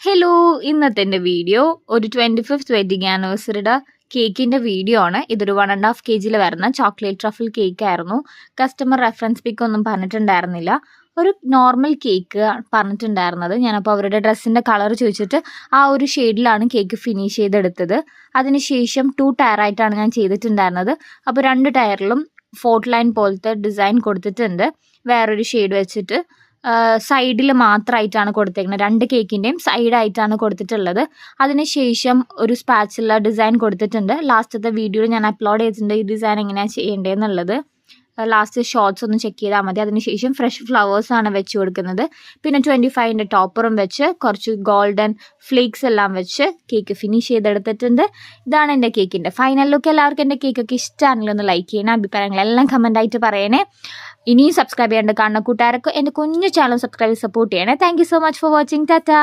Hello, ഇന്നത്തെ എൻ്റെ video ഒരു 25th വെഡിങ് ആനിവേഴ്സറിയുടെ കേക്കിൻ്റെ വീഡിയോ ആണ്. ഇതൊരു 1.5 kg വരുന്ന ചോക്ലേറ്റ് ട്രഫിൾ കേക്ക് ആയിരുന്നു. കസ്റ്റമർ റെഫറൻസ് പിക്ക് ഒന്നും പറഞ്ഞിട്ടുണ്ടായിരുന്നില്ല. ഒരു നോർമൽ കേക്ക് പറഞ്ഞിട്ടുണ്ടായിരുന്നത്. ഞാനപ്പോൾ അവരുടെ ഡ്രസ്സിൻ്റെ കളർ ചോദിച്ചിട്ട് ആ ഒരു ഷെയ്ഡിലാണ് കേക്ക് ഫിനിഷ് ചെയ്തെടുത്തത്. അതിനുശേഷം 2 ടയറായിട്ടാണ് ഞാൻ ചെയ്തിട്ടുണ്ടായിരുന്നത്. അപ്പോൾ 2 ടയറിലും ഫോർട്ട് ലൈൻ പോലത്തെ ഡിസൈൻ കൊടുത്തിട്ടുണ്ട്. വേറൊരു ഷെയ്ഡ് വെച്ചിട്ട് സൈഡിൽ മാത്രമായിട്ടാണ് കൊടുത്തേക്കുന്നത്. 2 കേക്കിൻ്റെയും സൈഡായിട്ടാണ് കൊടുത്തിട്ടുള്ളത്. അതിനുശേഷം ഒരു സ്പാച്ചുല ഡിസൈൻ കൊടുത്തിട്ടുണ്ട്. ലാസ്റ്റത്തെ വീഡിയോയിൽ ഞാൻ അപ്ലോഡ് ചെയ്തിട്ടുണ്ട് ഈ ഡിസൈൻ എങ്ങനെയാണ് ചെയ്യേണ്ടതെന്നുള്ളത്. ലാസ്റ്റ് ഷോർട്സ് ഒന്ന് ചെക്ക് ചെയ്താൽ മതി. അതിനുശേഷം ഫ്രഷ് ഫ്ലവേഴ്സാണ് വെച്ച് കൊടുക്കുന്നത്. പിന്നെ 25ൻ്റെ ടോപ്പറും വെച്ച് കുറച്ച് ഗോൾഡൻ ഫ്ലേക്സ് എല്ലാം വെച്ച് കേക്ക് ഫിനിഷ് ചെയ്തെടുത്തിട്ടുണ്ട്. ഇതാണ് എൻ്റെ കേക്കിൻ്റെ ഫൈനൽ ലുക്ക്. എല്ലാവർക്കും എൻ്റെ കേക്കൊക്കെ ഇഷ്ടമാണെങ്കിൽ ഒന്ന് ലൈക്ക് ചെയ്യണം. അഭിപ്രായങ്ങളെല്ലാം കമൻ്റായിട്ട് പറയണേ. ഇനിയും സബ്സ്ക്രൈബ് ചെയ്യാണ്ട് കാണുന്ന കൂട്ടുകാരൊക്കെ എൻ്റെ കുഞ്ഞു ചാനൽ സബ്സ്ക്രൈബ് സപ്പോർട്ട് ചെയ്യണേ. Thank you so much for watching. Tata.